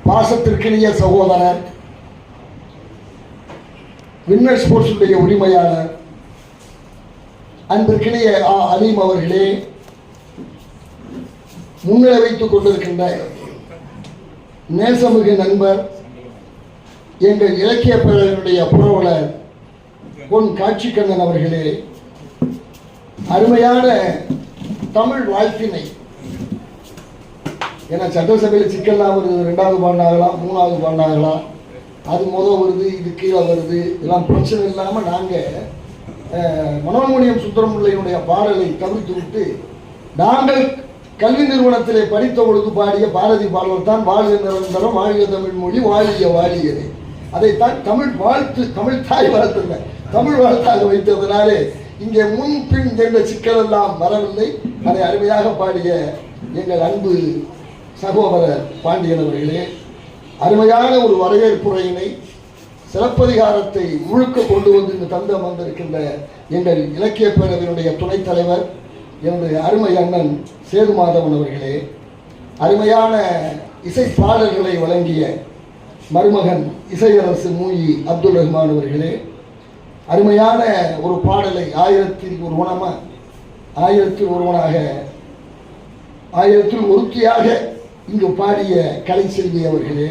பாசத்திற்கினிய சகோதரர், வின்னர் ஸ்போர்ட்ஸுடைய உரிமையாளர் அன்பிற்கினிய அலீம் அவர்களே, முன்னிலை வைத்துக் கொண்டிருக்கின்ற நேசமிகு நண்பர், எங்கள் இலக்கிய பேரவையினுடைய புரவலர் பொன் காட்சிக்கண்ணன் அவர்களே, அருமையான தமிழ் வாழ்த்தினை. ஏன்னா சட்டசபையில் சிக்கல்லாம் வருது, 2வது பாண்டாகலாம், 3வது பாண்டாகலாம், அது வருது, இது கீழே வருது, இதெல்லாம் பிரச்சனை இல்லாமல் நாங்கள் மனோன்மணியம் சுந்தரம்பிள்ளையினுடைய பாடலை தவிர்த்து விட்டு நாங்கள் கல்வி நிறுவனத்திலே படித்த பொழுது பாடிய பாரதி பாடல் தான் வாழ்க நிரந்தரம், வாழ்க தமிழ் மொழி, வாழிய வாழியது. அதைத்தான் தமிழ் வாழ்த்து, தமிழ் தாய் வாழ்த்துங்க, தமிழ் வாழ்த்தாக வைத்ததனாலே இங்கே முன் பின் என்ற சிக்கல் எல்லாம் வரவில்லை. அதை அருமையாக பாடிய எங்கள் அன்பு சகோதரர் பாண்டியன் அவர்களே, அருமையான ஒரு வரவேற்புரையினை, சிலப்பதிகாரத்தை முழுக்க கொண்டு வந்து இந்த தந்து அமர்ந்திருக்கின்ற எங்கள் இலக்கிய பேரவையினுடைய துணைத் தலைவர் என்னுடைய அருமை அண்ணன் சேதுமாதவன் அவர்களே, அருமையான இசை பாடல்களை வழங்கிய மருமகன் இசையரசு மூயி அப்துல் ரஹ்மான் அவர்களே, அருமையான ஒரு பாடலை 1000ல் ஒருத்தியாக இங்கு பாடிய கலைச்செல்வி அவர்களே,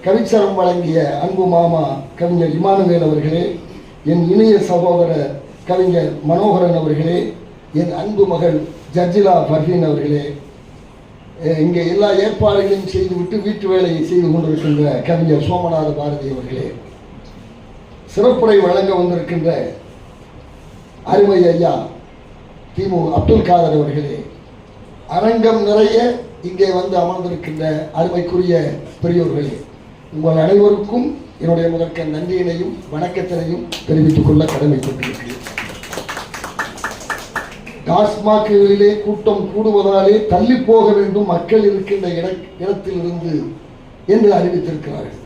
கவிச்சரம் வழங்கிய அன்பு மாமா கவிஞர் இமானுவேல் அவர்களே, என் இணைய சகோதரர் கவிஞர் மனோகரன் அவர்களே, என் அன்பு மகள் ஜர்ஜிலா ஃபர்ஹீன் அவர்களே, இங்கே எல்லா ஏற்பாடுகளையும் செய்துவிட்டு வீட்டு வேலையை செய்து கொண்டிருக்கின்ற கவிஞர் சோமநாத பாரதி அவர்களே, சிறப்புரை வழங்க வந்திருக்கின்ற அருமை ஐயா திமு அப்துல் காதர் அவர்களே, அரங்கம் நிறைய இங்கே வந்து அமர்ந்திருக்கின்ற அருமைக்குரிய பெரியோர்களே, உங்கள் அனைவருக்கும் என்னுடைய முதற்க நன்றியினையும் வணக்கத்தினையும் தெரிவித்துக் கொள்ள கடமைப்பட்டிருக்கிறேன். டாஸ்மாகுகளிலே கூட்டம் கூடுவதாலே தள்ளி போக வேண்டும் மக்கள் இருக்கின்ற இடத்திலிருந்து என்று அறிவித்திருக்கிறார்கள்.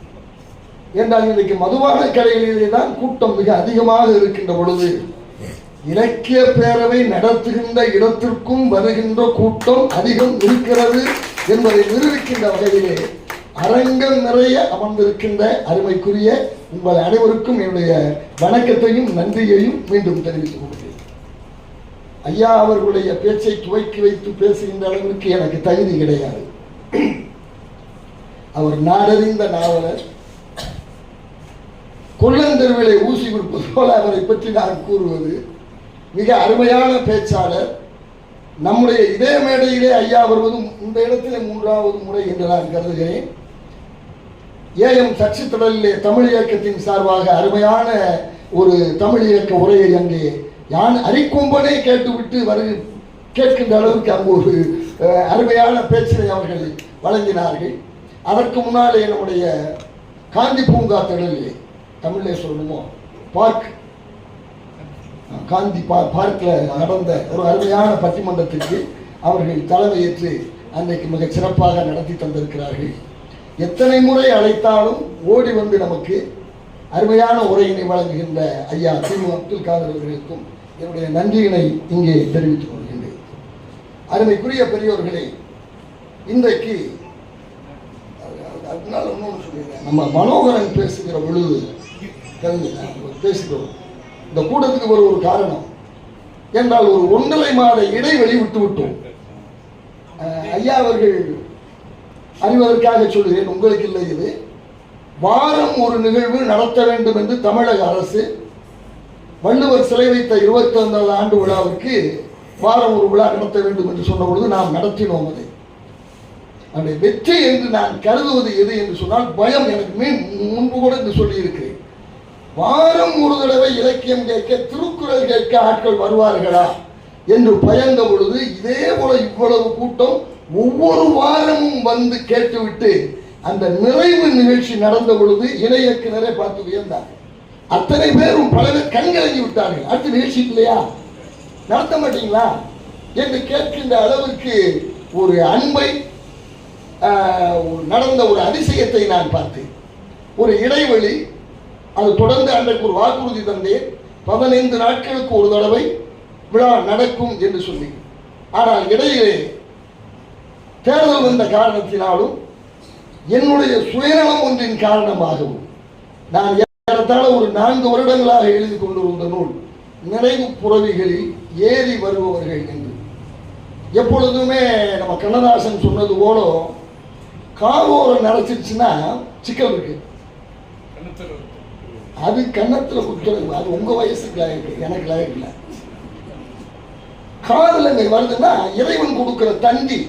என்றால் இன்றைக்கு மதுபான கடைகளிலே தான் கூட்டம் மிக அதிகமாக இருக்கின்ற பொழுது இலக்கிய பேரவை நடத்துகின்ற இடத்திற்கும் வருகின்ற கூட்டம் அதிகம் இருக்கிறது என்பதை நிரூபிக்கின்ற வகையிலே அரங்கம் நிறைய அமர்ந்திருக்கின்ற அருமைக்குரிய உங்கள் அனைவருக்கும் என்னுடைய வணக்கத்தையும் நன்றியையும் மீண்டும் தெரிவித்துக் கொள்கிறேன். ஐயா அவர்களுடைய பேச்சை துவக்கி வைத்து பேசுகின்ற அளவிற்கு எனக்கு தகுதி கிடையாது. அவர் நாடறிந்த நாவலர், கொல்லந்தெருவிலே ஊசி கொடுப்பது போல அவரை பற்றி நான் கூறுவது, மிக அருமையான பேச்சாளர். நம்முடைய இதே மேடையிலே ஐயா வருவதும் இந்த இடத்திலே 3வது முறை என்று நான் கருதுகிறேன். ஏஎம் சர்ச்சை தொடரிலே தமிழ் இயக்கத்தின் சார்பாக அருமையான ஒரு தமிழ் இயக்க உரையை அங்கே யான் அரிக்கொம்பனே கேட்டுவிட்டு கேட்கின்ற அளவுக்கு அங்கு ஒரு அருமையான பேச்சினை அவர்கள் வழங்கினார்கள். அதற்கு முன்னாலே நம்முடைய காந்தி பூங்கா திடலிலே, தமிழிலே சொல்லணுமோ பார்க், காந்தி பார்க்கில் நடந்த ஒரு அருமையான பட்டிமன்றத்திற்கு அவர்கள் தலைமையேற்று அன்றைக்கு மிக சிறப்பாக நடத்தி தந்திருக்கிறார்கள். எத்தனை முறை அழைத்தாலும் ஓடி வந்து நமக்கு அருமையான உரையினை வழங்குகின்ற ஐயா திரு அப்துல் காதர் அவர்களுக்கும் என்னுடைய நன்றியினை இங்கே தெரிவித்துக் கொள்கின்றேன். அருமைக்குரிய பெரியோர்களே, இன்றைக்கு அதனால இன்னொன்று சொல்லிடுறேன். நம்ம மனோகரன் பேசுகிற பொழுது பேசுகிறோம். இந்த கூட்டத்துக்கு ஒரு காரணம் என்றால் ஒரு 1.5 மாத இடைவெளி விட்டுவிட்டோம். ஐயா அவர்கள் அறிவதற்காக சொல்கிறேன், உங்களுக்கு இல்லை, இது வாரம் ஒரு நிகழ்வு நடத்த வேண்டும் என்று தமிழக அரசு வள்ளுவர் சிலை வைத்த 25வது ஆண்டு விழாவிற்கு வாரம் ஒரு விழா நடத்த வேண்டும் என்று சொன்ன பொழுது நாம் நடத்தினோம். அதை வெற்றி என்று நான் கருதுவது எது என்று சொன்னால் பயம். எனக்கு முன்பு கூட என்று சொல்லியிருக்கிறேன், வாரம் ஒரு தடவை இலக்கியம் கேட்க, திருக்குறள் கேட்க ஆட்கள் வருவார்களா என்று பயந்த பொழுது இதே போல இவ்வளவு கூட்டம் ஒவ்வொரு வாரமும் வந்து கேட்டுவிட்டு அந்த நிறைவு நிகழ்ச்சி நடந்த பொழுது இணையக்கிணரை பார்த்து வியந்தார்கள். அத்தனை பேரும் பல பேர் கண்கலங்கி விட்டார்கள். அடுத்த நிகழ்ச்சி இல்லையா, நடத்த மாட்டீங்களா என்று கேட்கின்ற அளவிற்கு ஒரு அன்பை, நடந்த ஒரு அதிசயத்தை நான் பார்த்தேன். ஒரு இடைவெளி, அது தொடர்ந்து அன்றைக்கு ஒரு வாக்குறுதி தந்தேன், 15 நாட்களுக்கு ஒரு தடவை விழா நடக்கும் என்று சொல்லி. ஆனால் இடையிலே தேர்தல் வந்த காரணத்தினாலும் என்னுடைய சுயநலம் ஒன்றின் காரணமாகவும் நான் ஏறத்தாழ ஒரு 4 வருடங்களாக எழுதி கொண்டிருந்த நூல் நிறைவு புறவிகளில் ஏறி வருபவர்கள் என்று. எப்பொழுதுமே நம்ம கண்ணதாசன் சொன்னது போல காவோரம் நிறைச்சிருச்சுன்னா சிக்கல் இருக்கு. அது கன்னத்துல குத்துறது, அது உங்க வயசுக்கு லாயக்கு, எனக்கு லாயக்கு இல்லை. காதலங்க வருதுன்னா இறைவன் கொடுக்கிற தந்தி.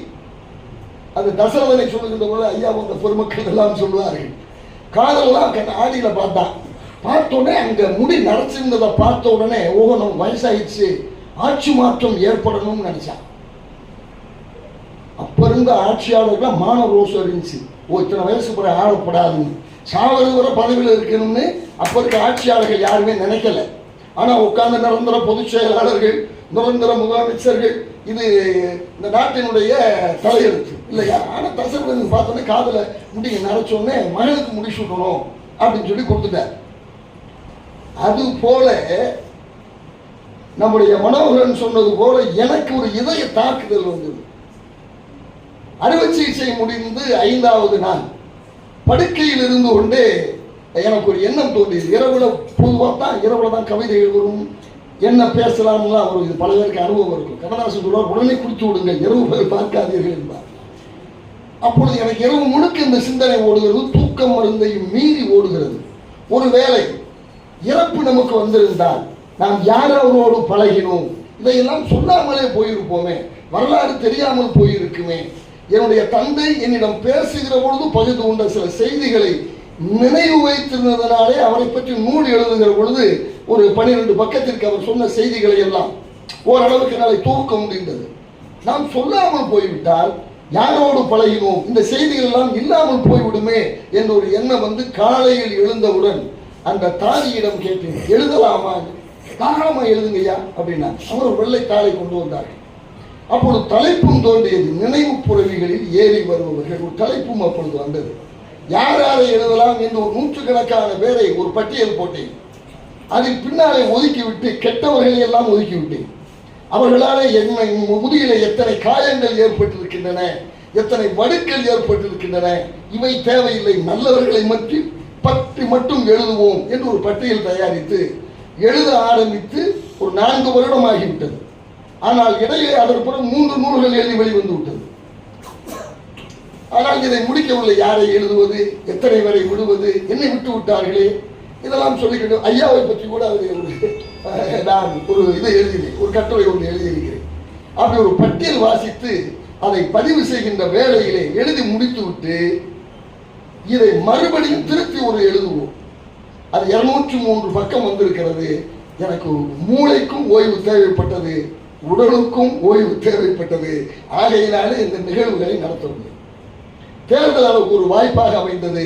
அது தசரதனை சொல்லுகின்ற போது ஐயா உங்க பொதுமக்கள் எல்லாம் சொல்லுவார்கள். காதலாம் ஆடியில பார்த்தோடனே அங்க முடி நரைச்சிருந்ததை பார்த்த உடனே நம்ம வயசாயிடுச்சு, ஆட்சி மாற்றம் ஏற்படணும்னு நினைச்சான். அப்ப இருந்த ஆட்சியாளர்கள் மான ரோசம் இருந்துச்சு. இத்தனை வயசு பிற ஆளப்படாதுன்னு, சாவது வர பதவியில் இருக்கணும்னு அப்ப இருக்க ஆட்சியாளர்கள் யாருமே நினைக்கல. ஆனா உட்கார்ந்த நிரந்தர பொதுச் செயலாளர்கள், நிரந்தர முதலமைச்சர்கள், இது இந்த நாட்டினுடைய தலையெழுத்து இல்லையா? ஆனா தசரதன் பார்த்தோன்னே காதல முடிங்க நரைச்சோடனே மகனுக்கு முடிச்சுட்டணும் அப்படின்னு சொல்லி கொடுத்துட்டார். அது போல நம்முடைய மனோகரன் சொன்னது போல எனக்கு ஒரு இதய தாக்குதல் வந்தது. அறுவை சிகிச்சை முடிந்து 5வது நாள் படுக்கையில் இருந்து கொண்டே எனக்கு ஒரு எண்ணம் தோன்றியது. இரவுல பொதுவாக தான் கவிதைகள் வரும், என்ன பேசலாம்லாம் வரும். இது பல பேருக்கு அனுபவம் இருக்கும். கண்ணதாசன் சொல்வார், உடனே குடித்து விடுங்க, இரவு பேர் பார்க்காதீர்கள் என்பார். அப்பொழுது எனக்கு இரவு முழுக்க இந்த சிந்தனை ஓடுகிறது, தூக்கம் மருந்தையும் மீறி ஓடுகிறது. ஒருவேளை இறப்பு நமக்கு வந்திருந்தால் நாம் யாரோடு பழகினோம், இதையெல்லாம் சொல்லாமலே போயிருப்போமே, வரலாறு தெரியாமல் போயிருக்குமே. என்னுடைய தந்தை என்னிடம் பேசுகிற பொழுது பகிர்ந்து கொண்ட சில செய்திகளை நினைவு வைத்திருந்ததனாலே அவரை பற்றி நூல் எழுதுகிற பொழுது ஒரு 12 பக்கத்திற்கு அவர் சொன்ன செய்திகளை எல்லாம் ஓரளவுக்கு நாளை தூக்க முடிந்தது. நாம் சொல்லாமல் போய்விட்டால் யாரோடு பழகினோம், இந்த செய்திகள் எல்லாம் இல்லாமல் போய்விடுமே என்ற ஒரு எண்ணம் வந்து காலையில் எழுந்தவுடன் அந்த தாதியிடம் கேட்டேன், எழுதலாமா? தாராளமா எழுதுங்கய்யா அப்படின்னா. அவர் ஒரு வெள்ளை தாளை கொண்டு வந்தார்கள். அப்பொழுது தலைப்பும் தோன்றியது, நினைவு புறவிகளில் ஏறி வருபவர்கள். ஒரு தலைப்பும் அப்பொழுது வந்தது. யார் யாரை எழுதலாம் என்று ஒரு 100கணக்கான பேரை ஒரு பட்டியல் போட்டேன். அதில் பின்னாலே ஒதுக்கிவிட்டு கெட்டவர்களை எல்லாம் ஒதுக்கிவிட்டேன். அவர்களாலே என்ன முதுகிலே எத்தனை காயங்கள் ஏற்பட்டிருக்கின்றன, எத்தனை வடுக்கள் ஏற்பட்டிருக்கின்றன, இவை தேவையில்லை, நல்லவர்களை பற்றி மட்டும் எழுதுவோம் என்று ஒரு பட்டியல் தயாரித்து எழுத ஆரம்பித்து ஒரு 4 வருடம் ஆகிவிட்டது. ஆனால் இடையே அதற்கு பிறகு 3 நூல்கள் எழுதி வெளிவந்து விட்டது. ஆனால் இதை முடிக்கவில்லை. யாரை எழுதுவது, எத்தனை வரை விடுவது, என்னை விட்டு விட்டார்களே, இதெல்லாம் சொல்லிக்கிட்டு ஐயாவை பற்றி கூட நான் ஒரு இதை எழுதினேன், ஒரு கட்டுரை ஒன்று எழுதியிருக்கிறேன். அப்படி ஒரு பட்டியல் வாசித்து அதை பதிவு செய்கின்ற வேளையிலே எழுதி முடித்து விட்டு இதை மறுபடியும் திருத்தி ஒரு எழுதுவோம். அது 203 பக்கம் வந்திருக்கிறது. எனக்கு மூளைக்கும் ஓய்வு தேவைப்பட்டது, உடலுக்கும் ஓய்வு தேவைப்பட்டது. ஆகையினாலே இந்த நிகழ்வுகளை நடத்தவில்லை. தேர்தல் ஒரு வாய்ப்பாக அமைந்தது.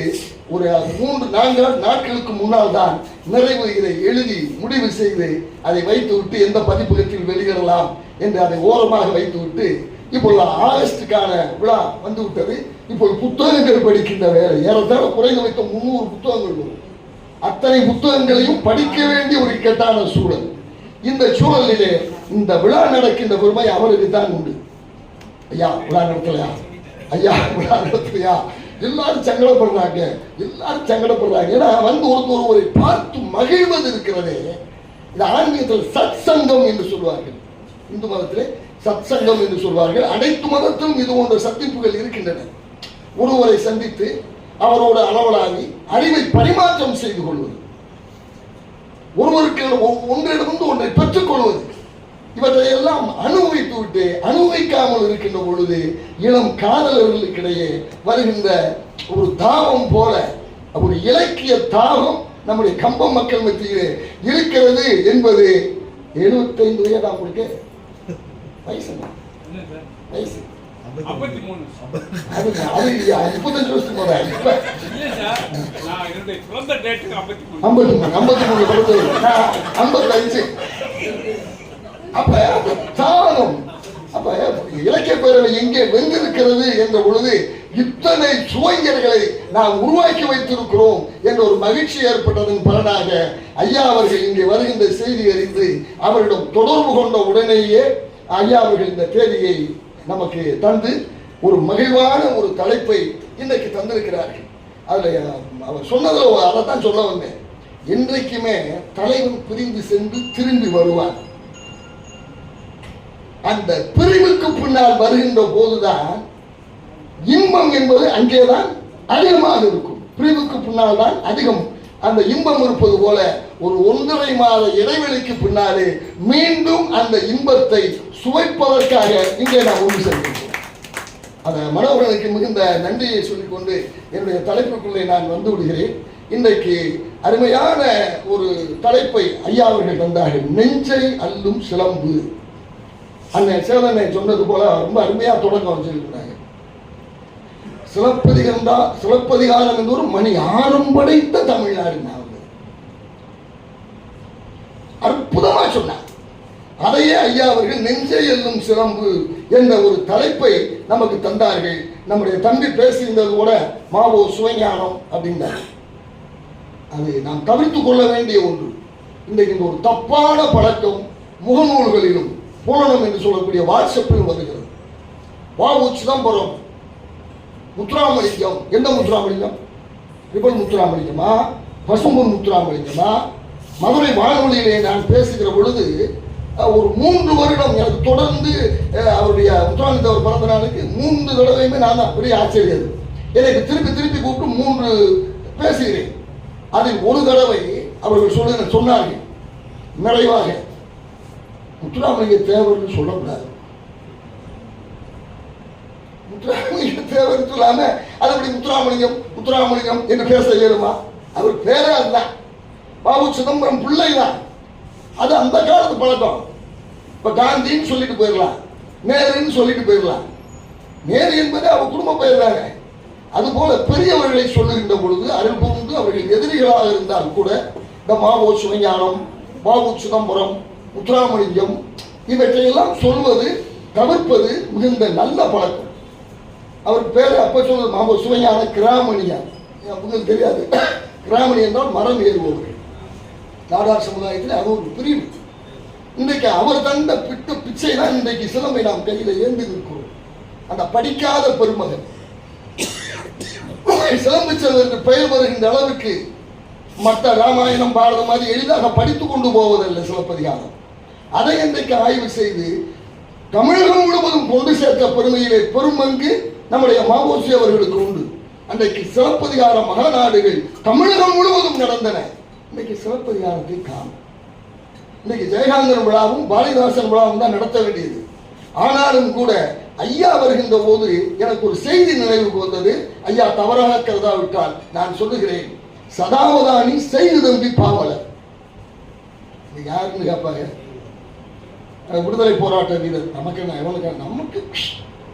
ஒரு 3-4 நாட்களுக்கு முன்னால் தான் நிறைவு இதை எழுதி முடிவு செய்து அதை வைத்து விட்டு எந்த பதிப்பகத்தில் வெளியிடலாம் என்று அதை ஓரமாக வைத்து விட்டு இப்பொழுது ஆகஸ்டுக்கான விழா வந்து விட்டது. இப்போது புத்தகங்கள் படிக்கின்ற வேலை. ஏறத்தாழ குறைந்து வைத்த 300 புத்தகங்கள் வரும். அத்தனை புத்தகங்களையும் படிக்க வேண்டிய ஒரு இக்கட்டான சூழல். இந்த சூழலிலே இந்த விழா நடக்கின்ற பெருமை அவருக்கு தான் உண்டு. ஐயா விழா நடத்தலையா, ஐயா விழா நடத்தலையா, எல்லாரும் சங்கடப்படுறாங்க, எல்லாரும் சங்கடப்படுறாங்க. ஏன்னா வந்து ஒருவரை பார்த்து மகிழ்வது இருக்கிறதே. இந்த ஆன்மீகத்தில் சத் சங்கம் என்று சொல்வார்கள், இந்து மதத்திலே சத் சங்கம் என்று சொல்வார்கள். அனைத்து மதத்திலும் இது போன்ற சந்திப்புகள் இருக்கின்றன. ஒருவரை சந்தித்து அவரோடு அளவலாகி அறிவை பரிமாற்றம் செய்து கொள்வது, ஒருவருக்கு ஒன்றிடமிருந்து ஒன்றை பெற்றுக் கொள்வது, இவற்றை எல்லாம் அனுபவித்து விட்டு அனுபவிக்காமல் இருக்கின்ற பொழுது இளம் காதலர்களுக்கிடையே வருகின்ற ஒரு தாகம் போல ஒரு இலக்கிய தாகம் நம்முடைய கம்பம் மக்கள் மத்தியிலே இருக்கிறது என்பது 75 வயதா உங்களுக்கு வயசு வயசு 55 வருஷத்துக்கு போற 55 அப்ப தாகம், அப்ப இலக்கிய பேரவை எங்கே வென்றிருக்கிறது என்ற பொழுது இத்தனை சுவைஞர்களை நாம் உருவாக்கி வைத்திருக்கிறோம் என்ற ஒரு மகிழ்ச்சி ஏற்பட்டதன் பலனாக ஐயா அவர்கள் இங்கே வருகின்ற செய்தி அறிந்து அவரிடம் தொடர்பு கொண்ட உடனேயே ஐயா அவர்கள் இந்த தேதியை நமக்கு தந்து ஒரு மகிழ்வான ஒரு தலைப்பை இன்றைக்கு தந்திருக்கிறார்கள். அதில் அவர் சொன்னதில் அதை தான் சொல்ல வந்தேன். என்றைக்குமே தலைவன் பிரிந்து சென்று திரும்பி வருவார். அந்த பிரிவுக்கு பின்னால் வருகின்ற போதுதான் இன்பம் என்பது அங்கேதான் அதிகமாக இருக்கும். பிரிவுக்கு பின்னால் தான் அதிகம் அந்த இன்பம் இருப்பது போல ஒரு 1.5 மாத இடைவெளிக்கு பின்னாலே மீண்டும் அந்த இன்பத்தை சுவைப்பதற்காக இங்கே நான் ஒன்று செல்கின்றேன். அந்த மனோகரனுக்கு மிகுந்த நன்றியை சொல்லிக்கொண்டு என்னுடைய தலைப்புக்குள்ளே நான் வந்து விடுகிறேன். இன்றைக்கு அருமையான ஒரு தலைப்பை ஐயா அவர்கள் தந்தார்கள். நெஞ்சை அள்ளும் சிலம்பு. அண்ணன் சேதனை சொன்னது போல ரொம்ப அருமையா தொடக்கம் வச்சிருக்கிறாங்க. சிலப்பதிகாரம் என்ற ஒரு மணி ஆரம் படைத்த தமிழ்நாடு. அற்புதமா சொன்னார். அதையே ஐயா அவர்கள் நெஞ்சை எல்லும் சிலம்பு என்ற ஒரு தலைப்பை நமக்கு தந்தார்கள். நம்முடைய தம்பி பேசியிருந்தது கூட மாவோ சுவைஞானம் அப்படின்றார். அது நாம் தவிர்த்து கொள்ள வேண்டிய ஒன்று. இன்றைக்கு இந்த ஒரு தப்பான பழக்கம் முகநூல்களிலும் புலனம் என்று சொல்லக்கூடிய வாட்ஸ்அப்பிலும் வருகிறது. வாவு சிதம்பரம் முத்துராமலிங்கம், எந்த முத்துராமலிங்கம்? ரிபல் முத்துராமலிங்கமா, பசும்பொன் முத்துராமலிங்கமா? மதுரை வானொலியிலே நான் பேசுகிற பொழுது ஒரு 3 வருடம் எனக்கு தொடர்ந்து அவருடைய முத்துராமலிங்க அவர் பிறந்த நாளுக்கு 3 தடவையுமே நான் தான் பெரிய ஆச்சரியம். எனக்கு திருப்பி திருப்பி கூப்பிட்டு 3 பேசுகிறேன். அதில் ஒரு தடவை அவர்கள் சொன்னார்கள் நிறைவாக, முத்துராமலிங்க தேவர்னு சொல்லக்கூடாது. முத்துராமலிங்க தேவர் சொல்லாம அது அப்படி முத்துராமலிங்கம் என்று பேச இயலுமா? அவர் பேரே அதுதான். பாபு சிதம்பரம் பிள்ளை தான். அது அந்த காலத்து பழக்கம். இப்ப காந்தின்னு சொல்லிட்டு போயிடலாம், நேருன்னு சொல்லிட்டு போயிடலாம். நேரு என்பது அவர் குடும்ப பெயர் தானே. அதுபோல பெரியவர்களை சொல்லுகின்ற பொழுது அருள் புரிந்து அவர்கள் எதிரிகளாக இருந்தால் கூட இந்த மாவோ சிவஞானம், பாபு சிதம்பரம், முத்துராமலிங்கம் இவற்றையெல்லாம் சொல்வது தவிர்ப்பது மிகுந்த நல்ல பழக்கம். அவர் பேரு அப்ப சொல்வது மாவோ சிவஞான கிராமணியா. உங்களுக்கு தெரியாது, கிராமணி என்றால் மரம் ஏறுபவர்கள். நாடார் சமுதாயத்தில் அது ஒரு பிரிவு. இன்றைக்கு அவர் தந்த பிச்சை தான் இன்றைக்கு சிலம்பை நாம் கையில் ஏந்தி நிற்கிறோம். அந்த படிக்காத பெருமகன் சிலம்பு செல்வதற்கு பெயர் வருகின்ற அளவுக்கு மற்ற ராமாயணம் பாரதம் மாதிரி எளிதாக படித்துக் கொண்டு போவதில்லை சிலப்பதிகாரம். அதை இன்றைக்கு ஆய்வு செய்து தமிழகம் முழுவதும் கொண்டு சேர்த்த பெருமையிலே பெருமங்கு நம்முடைய மாவோசி அவர்களுக்கு உண்டு. அன்றைக்கு சிலப்பதிகார மகாநாடுகள் தமிழகம் முழுவதும் நடந்தன. இன்னைக்கு சிலப்பதிகாரத்தை காணும். இன்னைக்கு ஜெயகாந்தன் விழாவும் பாரதிதாசன் விழாவும் தான் நடத்த வேண்டியது. ஆனாலும் கூட ஐயா வருகின்ற போது எனக்கு ஒரு செய்தி நினைவுக்கு வந்தது. ஐயா தவறாக கருதாவிட்டால் நான் சொல்லுகிறேன், சதாவதானி செய்து தம்பி பாவலர். யாருன்னு கேட்பாங்க, விடுதலை போராட்ட வீரர். நமக்கு என்ன, எவனுக்கு நமக்கு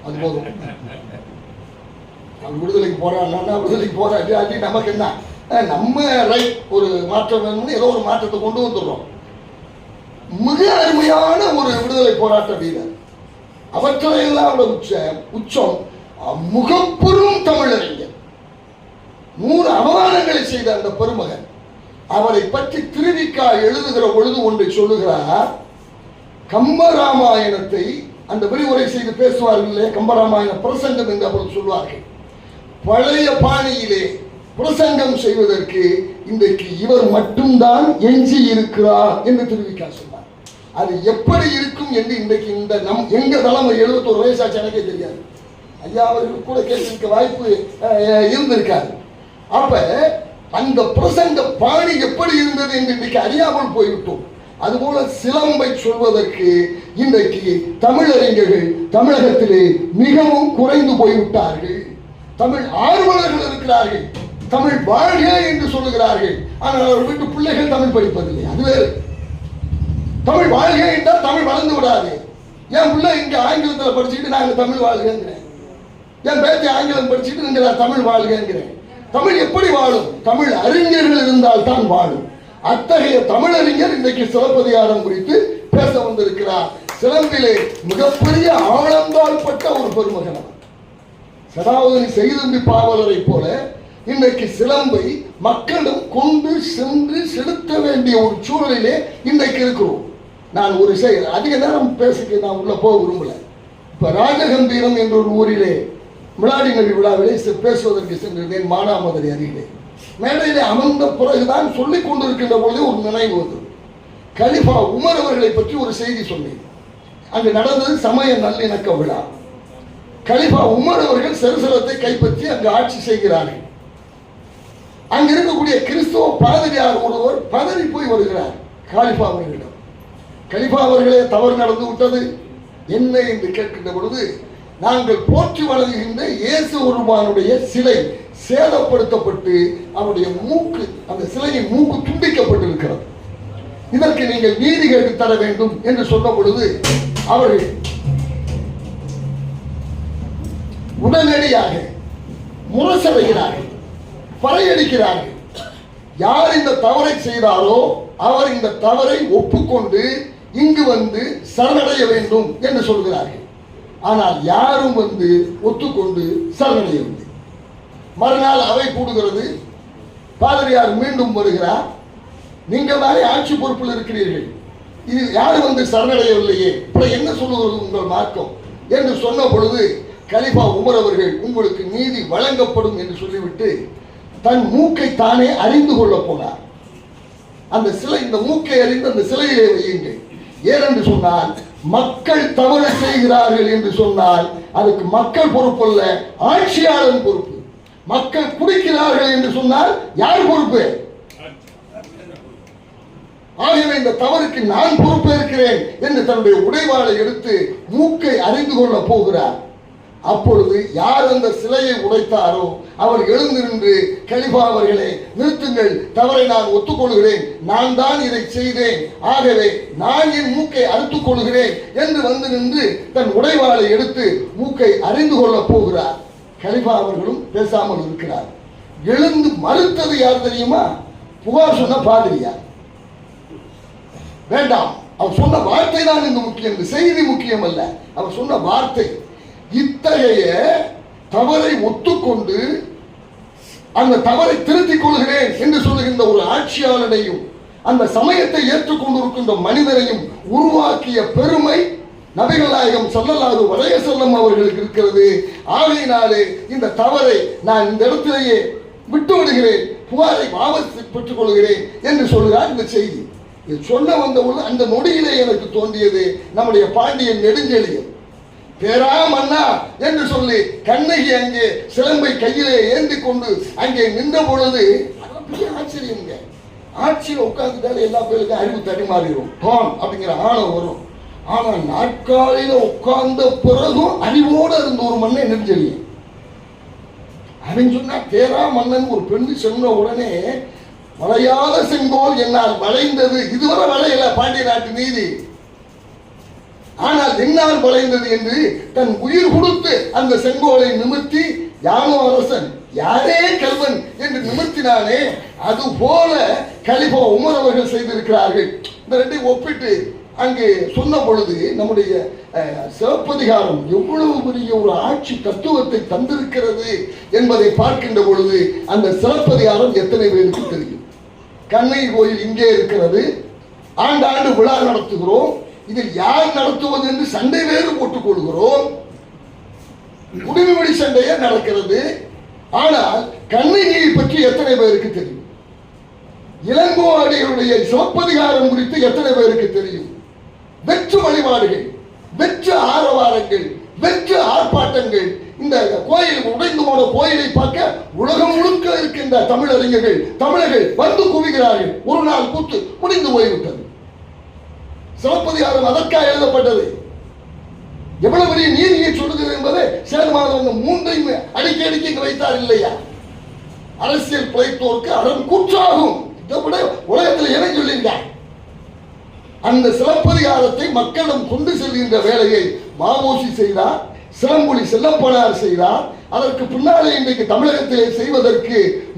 அது போதும். விடுதலைக்கு போராடலாம், விடுதலைக்கு போராட்டி நமக்கு என்ன, நம்ம ரைட் ஒரு மாற்றம் வேணும்னு ஏதோ ஒரு மாற்றத்தை கொண்டு வந்துடுறோம். மிக அருமையான ஒரு விடுதலை போராட்ட வீரர். அவற்றையெல்லாம் உச்சம் முகப்பெரும் தமிழறிஞர், 100 அவதானங்களை செய்த அந்த பெருமகன். அவரை பற்றி திருவிக்கா எழுதுகிற பொழுது ஒன்றை சொல்லுகிறார். கம்பராமாயணத்தை அந்த விரிவுரை செய்து பேசுவார்களே, கம்பராமாயண பிரசங்கம் என்று அப்பொழுது சொல்வார்கள். பழைய பாணியிலே பிரசங்கம் செய்வதற்கு இன்றைக்கு இவர் மட்டும்தான் எஞ்சி இருக்கிறார் என்று திருவிக்கா சொன்னார். அது எப்படி இருக்கும் என்று இன்றைக்கு இந்த எங்க தலைமை 71 வயசாச்சு எனக்கே தெரியாது. ஐயா அவர்களுக்கு கூட கேட்க வாய்ப்பு இருந்திருக்காரு. அப்ப அந்த பிரசங்க பாணி எப்படி இருந்தது என்று இன்றைக்கு அறியாமல் போய்விட்டோம். அதுபோல சிலம்பை சொல்வதற்கு இன்றைக்கு தமிழறிஞர்கள் தமிழகத்திலே மிகவும் குறைந்து போய்விட்டார்கள். தமிழ் ஆர்வலர்கள் இருக்கிறார்கள், தமிழ் வாழ்க என்று சொல்லுகிறார்கள். ஆனால் அவர் வீட்டு பிள்ளைகள் தமிழ் படிப்பதில்லை. அது வேறு. தமிழ் வாழ்க என்றால் தமிழ் வளர்ந்து விடாது. என் பிள்ளை இங்க ஆங்கிலத்தில் படிச்சுட்டு நாங்க தமிழ் வாழ்கிறேன், என் பேத்தி ஆங்கிலம் படிச்சுட்டு நீங்க தமிழ் வாழ்கிறேன். தமிழ் எப்படி வாழும்? தமிழ் அறிஞர்கள் இருந்தால் தான் வாழும். அத்தகைய தமிழறிஞர் இன்றைக்கு சிலப்பதிகாரம் குறித்து பேச வந்திருக்கிறார். சிலம்பிலே மிகப்பெரிய ஆழந்தால் பட்ட ஒரு பெருமகன். சதாவதானி செய்தம்பி பாவலரை போல இன்றைக்கு சிலம்பை மக்களும் கொண்டு சென்று செலுத்த வேண்டிய ஒரு சூழலிலே இன்றைக்கு இருக்கிறோம். நான் ஒரு அதிக நேரம் பேசிக்க நான் உள்ள போக விரும்பல. இப்ப ராஜகம்பீரம் என்ற ஒரு ஊரிலே மிலாடி நபி விழாவிலே பேசுவதற்கு சென்றிருந்தேன் மானாமதுரை அருகிலே. மேடையிலே அமர்ந்த பிறகுதான் சொல்லிக் கொண்டிருக்கின்ற பொழுது ஒரு நினைவு வந்தது. கலிஃபா உமர் அவர்களை பற்றி ஒரு செய்தி சொன்னேன். அங்கு நடந்தது சமய நல்லிணக்க விழா. கலிஃபா உமர் அவர்கள் செருசலத்தை கைப்பற்றி அங்கு ஆட்சி செய்கிறார்கள். அங்கு இருக்கக்கூடிய கிறிஸ்துவ பாதிரியார் ஒருவர் பதறி போய் வருகிறார் கலிஃபா அவர்களிடம். கலிஃபா அவர்களே, தவறு நடந்து விட்டது, என்ன என்று கேட்கின்ற பொழுது, நாங்கள் போற்றி வழங்குகின்ற இயேசு ஒருவனுடைய சிலை சேதப்படுத்தப்பட்டு அவருடைய மூக்கு, அந்த சிலையின் மூக்கு துண்டிக்கப்பட்டிருக்கிறது, இதற்கு நீங்கள் நீதி கேட்டு தர வேண்டும் என்று சொன்ன பொழுது அவர்கள் உடனடியாக முரசடைகிறார்கள், பறையடிக்கிறார்கள். யார் இந்த தவறை செய்தாரோ அவர் இந்த தவறை ஒப்புக்கொண்டு இங்கு வந்து சரணடைய வேண்டும் என்று சொல்கிறார்கள். ஆனால் யாரும் வந்து ஒத்துக்கொண்டு சரணடையவில்லை. மறுநாள் அவை கூடுகிறது. பாதிரியார் மீண்டும் வருகிறார். நீங்கள் தானே ஆட்சி பொறுப்பில் இருக்கிறீர்கள், இது யாரும் வந்து சரணடையவில்லையே, என்ன சொல்லுகிறது உங்கள் மார்க்கம் என்று சொன்ன பொழுது கலிஃபா உமர் அவர்கள், உங்களுக்கு நீதி வழங்கப்படும் என்று சொல்லிவிட்டு தன் மூக்கை தானே அறிந்து கொள்ள போனார். அந்த சிலை, இந்த மூக்கை அறிந்து அந்த சிலையிலே வையுங்கள். ஏனென்று சொன்னால், மக்கள் தவறு செய்கிறார்கள் என்று சொன்னால் அதுக்கு மக்கள் பொறுப்பல்ல, ஆட்சியாளர் பொறுப்பு. மக்கள் குடிக்கிறார்கள் என்று சொன்னால் யார் பொறுப்பு? ஆகவே இந்த தவறுக்கு நான் பொறுப்பேற்கிறேன் என்று தன்னுடைய உடைவாளை எடுத்து மூக்கை அறிந்து கொள்ள போகிறார். அப்பொழுது யார் அந்த சிலையை உடைத்தாரோ அவர் எழுந்து நின்று, கலிஃபா அவர்களே நிறுத்துங்கள், தவறை நான் ஒத்துக்கொள்கிறேன், நான் தான் இதை செய்தேன், ஆகவே நான் என் மூக்கை அறுத்துக் கொள்கிறேன் என்று வந்து நின்று தன் உடைவாளை எடுத்து மூக்கை அறிந்து கொள்ள போகிறார். கலிஃபா அவர்களும் பேசாமல் இருக்கிறார். எழுந்து மறுத்தது யார் தெரியுமா? புகார் சொன்ன பாதிரியார். வேண்டாம், அவர் சொன்ன வார்த்தை தான் இந்த முக்கியம், செய்தி முக்கியம் அல்ல, அவர் சொன்ன வார்த்தை. இத்தகைய தவறை ஒத்துக்கொண்டு அந்த தவறை திருத்திக் கொள்கிறேன் என்று சொல்லுகின்ற ஒரு ஆட்சியாளனையும் அந்த சமயத்தை ஏற்றுக்கொண்டிருக்கின்ற மனிதனையும் உருவாக்கிய பெருமை நபிகள் நாயகம் ஸல்லல்லாஹு அலைஹி வஸல்லம் அவர்களுக்கு இருக்கிறது. ஆகையினாலே இந்த தவறை நான் இந்த இடத்திலேயே விட்டு விடுகிறேன், புகாரை வாபஸ் பெற்றுக் கொள்கிறேன் என்று சொல்கிறார். இந்த செய்தி இது சொல்ல வந்தபோது அந்த நொடியிலே எனக்கு தோன்றியது நம்முடைய பாண்டியன் நெடுஞ்செழியன். பேரா மன்னா என்று சொல்லி கண்ணகி அங்கே சிலம்பை கையிலே ஏந்தி கொண்டு அங்கே நின்ற பொழுது ஆச்சரியம். ஆட்சியில் உட்கார்ந்துட்டாலே எல்லா பேருக்கும் அறிவு தடுமாறிடும், டோன் அப்படிங்கிற ஆணம் வரும். ஆனா நாட்காலையில உட்கார்ந்த பிறகும் அறிவோடு இருந்த ஒரு மன்னன் நெடுஞ்செழியன். அவன் சொன்னா, பேரா மன்னன் ஒரு பெண்ணு சொன்ன உடனே, வளையாத செங்கோல் என்னால் வளைந்தது, இதுவரை வளையல பாண்டிய நாட்டு நீதி, ஆனால் என்னால் வளைந்தது என்று தன் உயிர் கொடுத்து அந்த செங்கோலை நிமிர்த்தி, யானோ அரசன் யாரே கல்வன் என்று நிமிர்த்தினானே, அது போல கலிஃபா உமர் அவர்கள் செய்திருக்கிறார்கள். இந்த ரெண்டையும் ஒப்பிட்டு அங்கே சொன்ன பொழுது நம்முடைய சிலப்பதிகாரம் எவ்வளவு பெரிய ஒரு ஆட்சி தத்துவத்தை தந்திருக்கிறது என்பதை பார்க்கின்ற பொழுது அந்த சிலப்பதிகாரம் எத்தனை பேருக்கு தெரியும்? கண்ணகி கோயில் இங்கே இருக்கிறது, ஆண்டாண்டு விழா நடத்துகிறோம், இதில் யார் நடத்துவது என்று சண்டை வேறு போட்டுக் கொள்கிறோம், குடிமிடி சண்டையே நடக்கிறது. ஆனால் கண்ணகியை பற்றி எத்தனை பேருக்கு தெரியும்? இளங்கோவடிகளுடைய சிலப்பதிகாரம் குறித்து எத்தனை பேருக்கு தெரியும்? வெற்று வழிபாடுகள், வெற்று ஆரவாரங்கள், வெற்று ஆர்ப்பாட்டங்கள். இந்த கோயில் உடைந்து போன கோயிலை பார்க்க உலகம் முழுக்க இருக்கின்ற தமிழறிஞர்கள், தமிழர்கள் வந்து குவிகிறார்கள். ஒரு நாள் கூத்து முடிந்து போய்விட்டது. சிலப்பதிகாரம் அதற்காக எழுதப்பட்டது. எவ்வளவு பெரிய நீதியை சொல்லுகிறது என்பதை சேதுமாதவன் மூன்றையும் அடிக்கடிக்கு வைத்தார் இல்லையா? அரசியல் பிழைத்தோருக்கு அறம் கூற்றாகும், இதை விட உலகத்தில் என சொல்லியிருக்கார். அந்த சிலப்பதிகாரத்தை மக்களிடம் கொண்டு செல்கின்ற வேலையை மாவோசி செய்தார், சிலம்பொலி செல்லப்பனார் செய்தார். அதற்கு பின்னாலே இன்றைக்கு தமிழகத்திலே செய்வதற்கு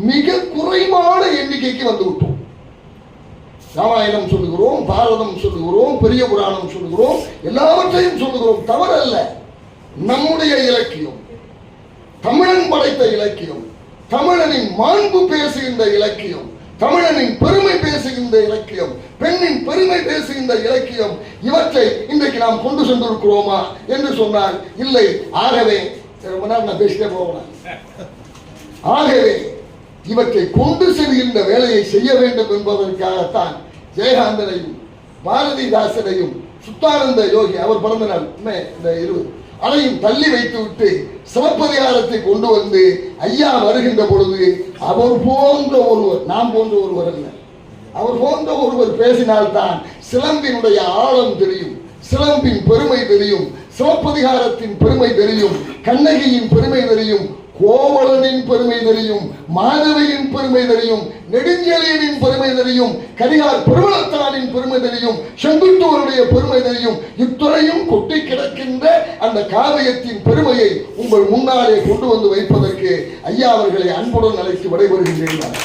மிக குறைவான எண்ணிக்கைக்கு வந்துவிட்டோம். ராமாயணம் சொல்லுகிறோம், பாரதம் சொல்லுகிறோம், பெரிய புராணம் சொல்லுகிறோம், எல்லாவற்றையும் சொல்லுகிறோம், தவறல்ல. நம்முடைய இலக்கியம், தமிழன் படைத்த இலக்கியம், தமிழனின் மாண்பு பேசுகின்ற இலக்கியம், தமிழனின் பெருமை பேசுகின்ற இலக்கியம், பெண்ணின் பெருமை பேசுகின்ற இலக்கியம், இவற்றை இன்றைக்கு நாம் கொண்டு சென்றிருக்கிறோமா என்று சொன்னால் இல்லை. ஆகவே ரொம்ப நேரம் நான் பேசிட்டே போகலாம். ஆகவே இவற்றை கொண்டு செல்கின்ற வேலையை செய்ய வேண்டும் என்பதற்காகத்தான் ஜெயகாந்தனையும் பாரதிதாசனையும் சுத்தானந்த யோகி அவர் பிறந்த நாள் இந்த 20 அதையும் தள்ளி வைத்து விட்டு சிலப்பதிகாரத்தை கொண்டு வந்து ஐயா வருகின்ற பொழுது அவர் போன்ற ஒருவர், நாம் போன்ற ஒருவர் அல்ல, அவர் போன்ற ஒருவர் பேசினால்தான் சிலம்பினுடைய ஆழம் தெரியும், சிலம்பின் பெருமை தெரியும், சிலப்பதிகாரத்தின் பெருமை தெரியும், கண்ணகியின் பெருமை தெரியும், கோவலனின் பெருமை தெரியும், மாதவியின் பெருமை தெரியும், நெடுஞ்செழியனின் பெருமை தெரியும், கரிகார் பெருவளத்தானின் பெருமை தெரியும், செங்குட்டுவருடைய பெருமை தெரியும். இத்துறையும் கொட்டி கிடக்கின்ற அந்த காவியத்தின் பெருமையை உங்கள் முன்னாலே கொண்டு வந்து வைப்பதற்கு ஐயா அவர்களை அன்புடன் அழைத்து விடைபெறுகின்றேன்.